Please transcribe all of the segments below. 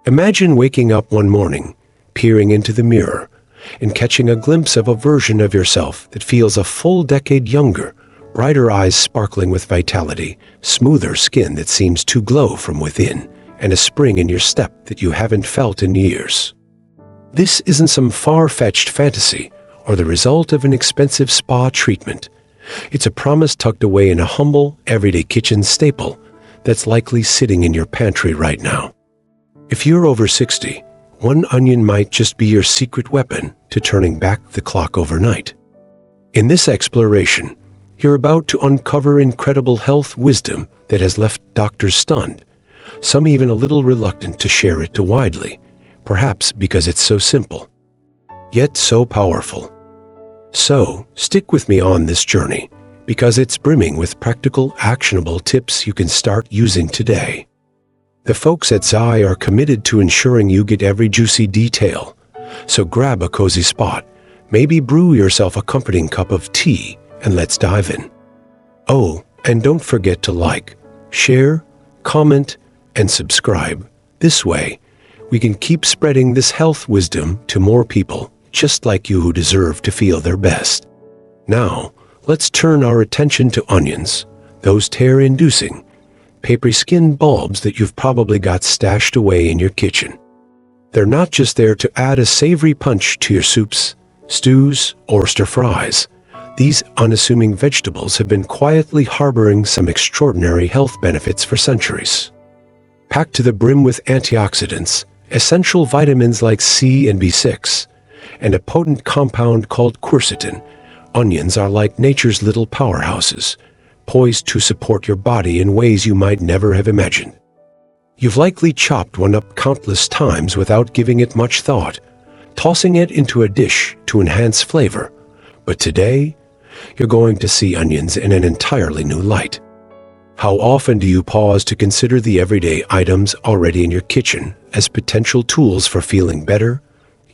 Imagine waking up one morning, peering into the mirror, and catching a glimpse of a version of yourself that feels a full decade younger, brighter eyes sparkling with vitality, smoother skin that seems to glow from within, and a spring in your step that you haven't felt in years. This isn't some far-fetched fantasy or the result of an expensive spa treatment. It's a promise tucked away in a humble, everyday kitchen staple that's likely sitting in your pantry right now. If you're over 60, one onion might just be your secret weapon to turning back the clock overnight. In this exploration, you're about to uncover incredible health wisdom that has left doctors stunned, some even a little reluctant to share it too widely, perhaps because it's so simple, yet so powerful. So, stick with me on this journey, because it's brimming with practical, actionable tips you can start using today. The folks at Zai are committed to ensuring you get every juicy detail, so grab a cozy spot, maybe brew yourself a comforting cup of tea, and let's dive in. Oh, and don't forget to like, share, comment, and subscribe. This way, we can keep spreading this health wisdom to more people just like you who deserve to feel their best. Now, let's turn our attention to onions, those tear-inducing, papery-skinned bulbs that you've probably got stashed away in your kitchen. They're not just there to add a savory punch to your soups, stews, or stir-fries. These unassuming vegetables have been quietly harboring some extraordinary health benefits for centuries. Packed to the brim with antioxidants, essential vitamins like C and B6, and a potent compound called quercetin, onions are like nature's little powerhouses, poised to support your body in ways you might never have imagined. You've likely chopped one up countless times without giving it much thought, tossing it into a dish to enhance flavor. But today, you're going to see onions in an entirely new light. How often do you pause to consider the everyday items already in your kitchen as potential tools for feeling better,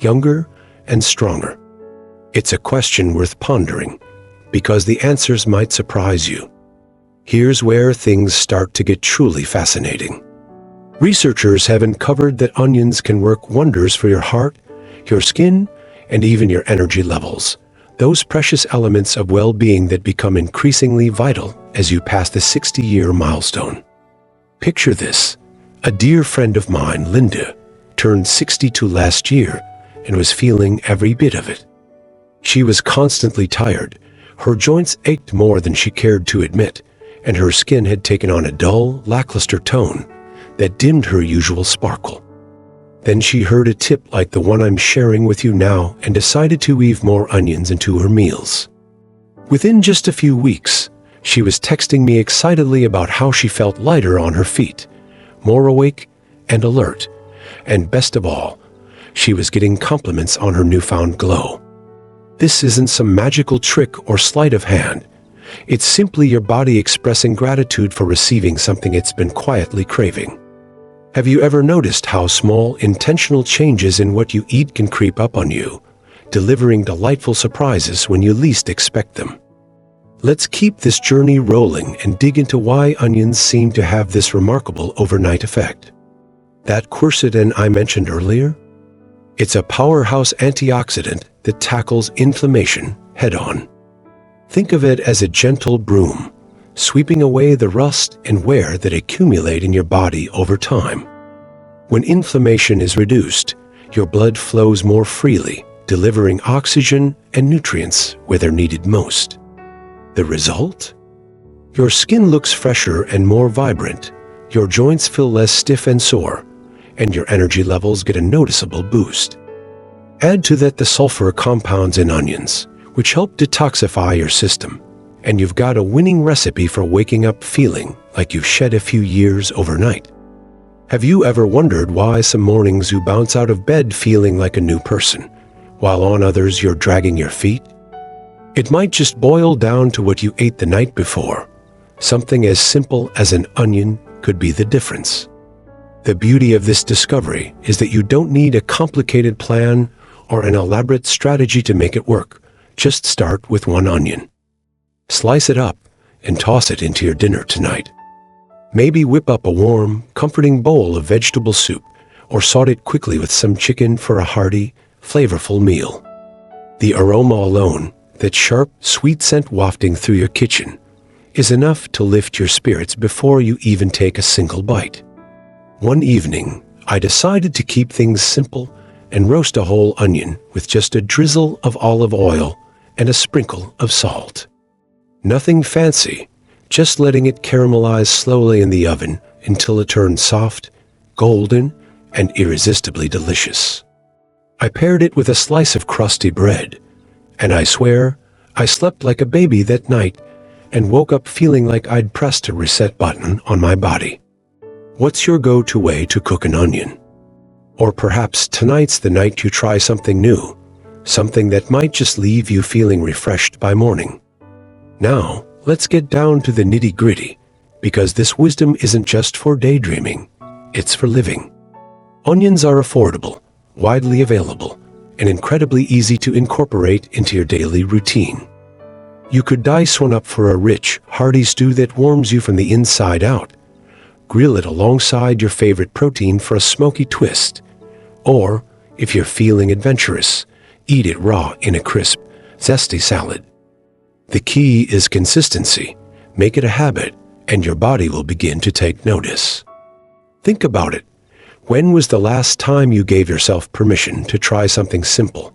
younger, and stronger? It's a question worth pondering, because the answers might surprise you. Here's where things start to get truly fascinating. Researchers have uncovered that onions can work wonders for your heart, your skin, and even your energy levels, those precious elements of well-being that become increasingly vital as you pass the 60-year milestone. Picture this. A dear friend of mine, Linda, turned 62 last year and was feeling every bit of it. She was constantly tired, her joints ached more than she cared to admit, and her skin had taken on a dull, lackluster tone that dimmed her usual sparkle. Then she heard a tip like the one I'm sharing with you now and decided to weave more onions into her meals. Within just a few weeks, she was texting me excitedly about how she felt lighter on her feet, more awake and alert, and best of all, she was getting compliments on her newfound glow. This isn't some magical trick or sleight of hand. It's simply your body expressing gratitude for receiving something it's been quietly craving. Have you ever noticed how small, intentional changes in what you eat can creep up on you, delivering delightful surprises when you least expect them? Let's keep this journey rolling and dig into why onions seem to have this remarkable overnight effect. That quercetin I mentioned earlier? It's a powerhouse antioxidant that tackles inflammation head-on. Think of it as a gentle broom, sweeping away the rust and wear that accumulate in your body over time. When inflammation is reduced, your blood flows more freely, delivering oxygen and nutrients where they're needed most. The result? Your skin looks fresher and more vibrant, your joints feel less stiff and sore, and your energy levels get a noticeable boost. Add to that the sulfur compounds in onions, which help detoxify your system, and you've got a winning recipe for waking up feeling like you've shed a few years overnight. Have you ever wondered why some mornings you bounce out of bed feeling like a new person, while on others you're dragging your feet? It might just boil down to what you ate the night before. Something as simple as an onion could be the difference. The beauty of this discovery is that you don't need a complicated plan or an elaborate strategy to make it work. Just start with one onion. Slice it up and toss it into your dinner tonight. Maybe whip up a warm, comforting bowl of vegetable soup or sought it quickly with some chicken for a hearty, flavorful meal. The aroma alone, that sharp, sweet scent wafting through your kitchen, is enough to lift your spirits before you even take a single bite. One evening, I decided to keep things simple and roast a whole onion with just a drizzle of olive oil and a sprinkle of salt. Nothing fancy, just letting it caramelize slowly in the oven until it turned soft, golden, and irresistibly delicious. I paired it with a slice of crusty bread, and I swear I slept like a baby that night and woke up feeling like I'd pressed a reset button on my body. What's your go-to way to cook an onion? Or perhaps tonight's the night you try something new, something that might just leave you feeling refreshed by morning. Now, let's get down to the nitty-gritty, because this wisdom isn't just for daydreaming, it's for living. Onions are affordable, widely available, and incredibly easy to incorporate into your daily routine. You could dice one up for a rich, hearty stew that warms you from the inside out. Grill it alongside your favorite protein for a smoky twist. Or, if you're feeling adventurous, eat it raw in a crisp, zesty salad. The key is consistency. Make it a habit, and your body will begin to take notice. Think about it. When was the last time you gave yourself permission to try something simple?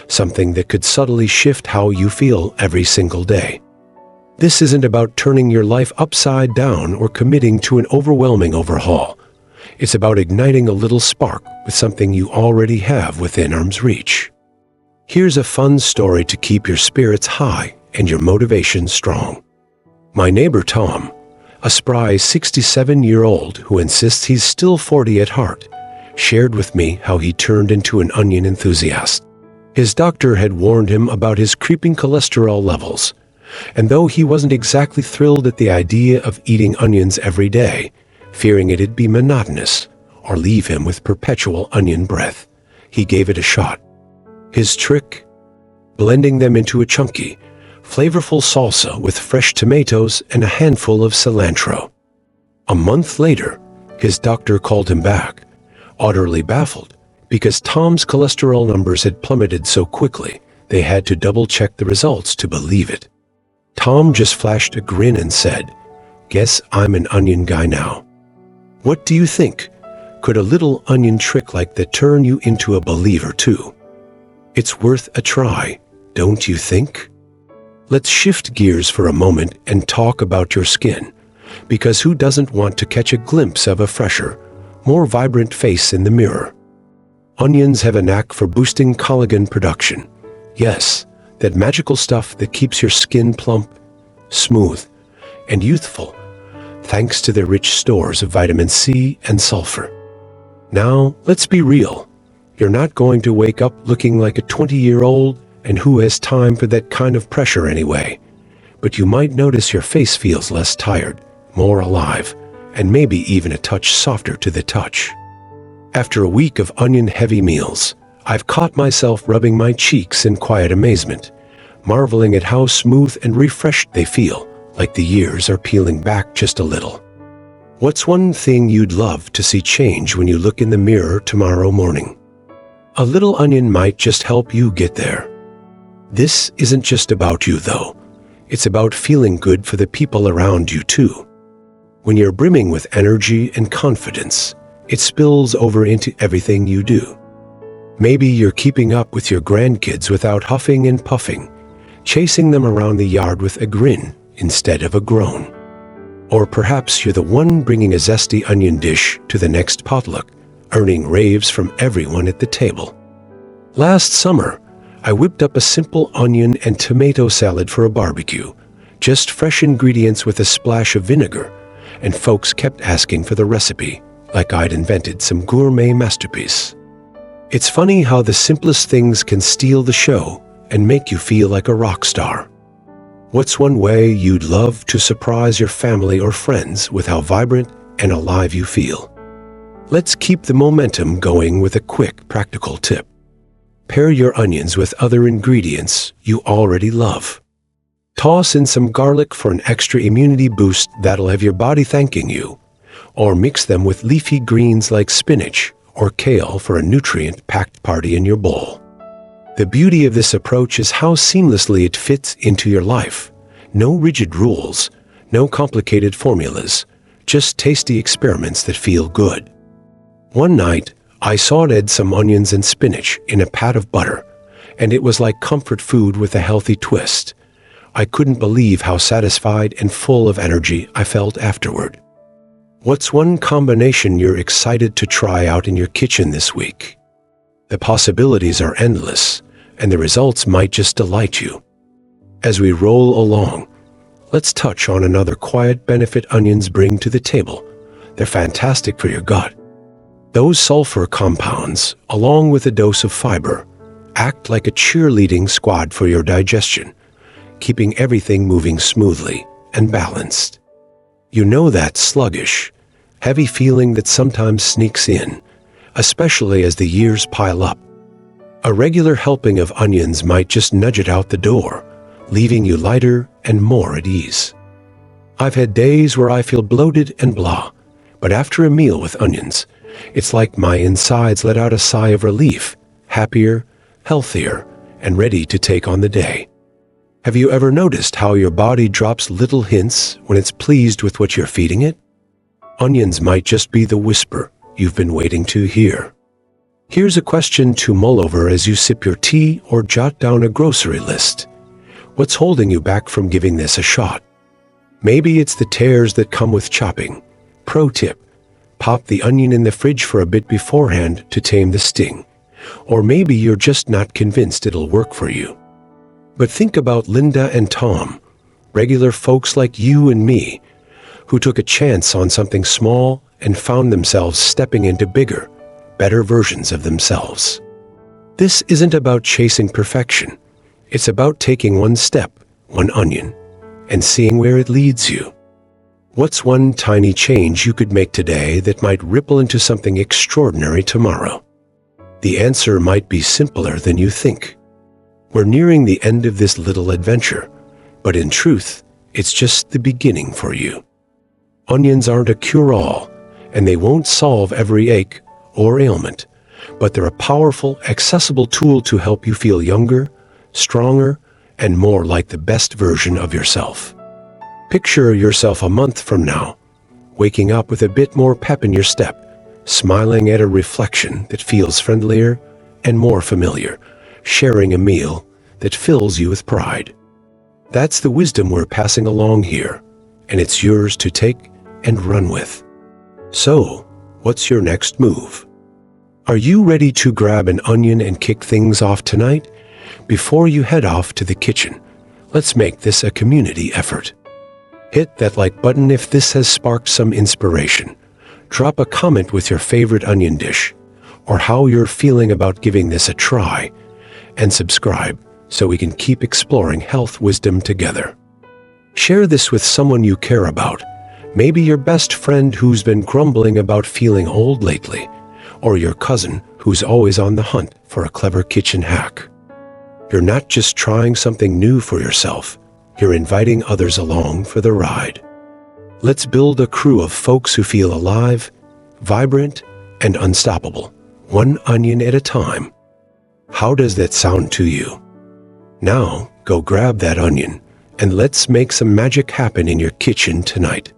Something that could subtly shift how you feel every single day. This isn't about turning your life upside down or committing to an overwhelming overhaul. It's about igniting a little spark with something you already have within arm's reach. Here's a fun story to keep your spirits high and your motivation strong. My neighbor Tom, a spry 67-year-old who insists he's still 40 at heart, shared with me how he turned into an onion enthusiast. His doctor had warned him about his creeping cholesterol levels, and though he wasn't exactly thrilled at the idea of eating onions every day, fearing it'd be monotonous or leave him with perpetual onion breath, he gave it a shot. His trick? Blending them into a chunky, flavorful salsa with fresh tomatoes and a handful of cilantro. A month later, his doctor called him back, utterly baffled, because Tom's cholesterol numbers had plummeted so quickly, they had to double-check the results to believe it. Tom just flashed a grin and said, "Guess I'm an onion guy now." What do you think? Could a little onion trick like that turn you into a believer too? It's worth a try, don't you think? Let's shift gears for a moment and talk about your skin, because who doesn't want to catch a glimpse of a fresher, more vibrant face in the mirror? Onions have a knack for boosting collagen production. Yes, that magical stuff that keeps your skin plump, smooth, and youthful, thanks to their rich stores of vitamin C and sulfur. Now, let's be real. You're not going to wake up looking like a 20-year-old, and who has time for that kind of pressure anyway? But you might notice your face feels less tired, more alive, and maybe even a touch softer to the touch. After a week of onion-heavy meals, I've caught myself rubbing my cheeks in quiet amazement, marveling at how smooth and refreshed they feel, like the years are peeling back just a little. What's one thing you'd love to see change when you look in the mirror tomorrow morning? A little onion might just help you get there. This isn't just about you, though. It's about feeling good for the people around you, too. When you're brimming with energy and confidence, it spills over into everything you do. Maybe you're keeping up with your grandkids without huffing and puffing, chasing them around the yard with a grin instead of a groan. Or perhaps you're the one bringing a zesty onion dish to the next potluck, earning raves from everyone at the table. Last summer, I whipped up a simple onion and tomato salad for a barbecue, just fresh ingredients with a splash of vinegar, and folks kept asking for the recipe, like I'd invented some gourmet masterpiece. It's funny how the simplest things can steal the show and make you feel like a rock star. What's one way you'd love to surprise your family or friends with how vibrant and alive you feel? Let's keep the momentum going with a quick, practical tip. Pair your onions with other ingredients you already love. Toss in some garlic for an extra immunity boost that'll have your body thanking you, or mix them with leafy greens like spinach or kale for a nutrient-packed party in your bowl. The beauty of this approach is how seamlessly it fits into your life. No rigid rules, no complicated formulas, just tasty experiments that feel good. One night, I sauteed some onions and spinach in a pat of butter, and it was like comfort food with a healthy twist. I couldn't believe how satisfied and full of energy I felt afterward. What's one combination you're excited to try out in your kitchen this week? The possibilities are endless, and the results might just delight you. As we roll along, let's touch on another quiet benefit onions bring to the table. They're fantastic for your gut. Those sulfur compounds, along with a dose of fiber, act like a cheerleading squad for your digestion, keeping everything moving smoothly and balanced. You know that sluggish, heavy feeling that sometimes sneaks in, especially as the years pile up. A regular helping of onions might just nudge it out the door, leaving you lighter and more at ease. I've had days where I feel bloated and blah, but after a meal with onions, it's like my insides let out a sigh of relief, happier, healthier, and ready to take on the day. Have you ever noticed how your body drops little hints when it's pleased with what you're feeding it? Onions might just be the whisper you've been waiting to hear. Here's a question to mull over as you sip your tea or jot down a grocery list. What's holding you back from giving this a shot? Maybe it's the tears that come with chopping. Pro tip: pop the onion in the fridge for a bit beforehand to tame the sting. Or maybe you're just not convinced it'll work for you. But think about Linda and Tom, regular folks like you and me, who took a chance on something small and found themselves stepping into bigger, better versions of themselves. This isn't about chasing perfection. It's about taking one step, one onion, and seeing where it leads you. What's one tiny change you could make today that might ripple into something extraordinary tomorrow? The answer might be simpler than you think. We're nearing the end of this little adventure, but in truth, it's just the beginning for you. Onions aren't a cure-all, and they won't solve every ache or ailment, but they're a powerful, accessible tool to help you feel younger, stronger, and more like the best version of yourself. Picture yourself a month from now, waking up with a bit more pep in your step, smiling at a reflection that feels friendlier and more familiar, sharing a meal that fills you with pride. That's the wisdom we're passing along here, and it's yours to take and run with. So, what's your next move? Are you ready to grab an onion and kick things off tonight? Before you head off to the kitchen, let's make this a community effort. Hit that like button if this has sparked some inspiration. Drop a comment with your favorite onion dish, or how you're feeling about giving this a try, and subscribe so we can keep exploring health wisdom together. Share this with someone you care about, maybe your best friend who's been grumbling about feeling old lately, or your cousin who's always on the hunt for a clever kitchen hack. You're not just trying something new for yourself, you're inviting others along for the ride. Let's build a crew of folks who feel alive, vibrant, and unstoppable, one onion at a time. How does that sound to you? Now, go grab that onion, and let's make some magic happen in your kitchen tonight.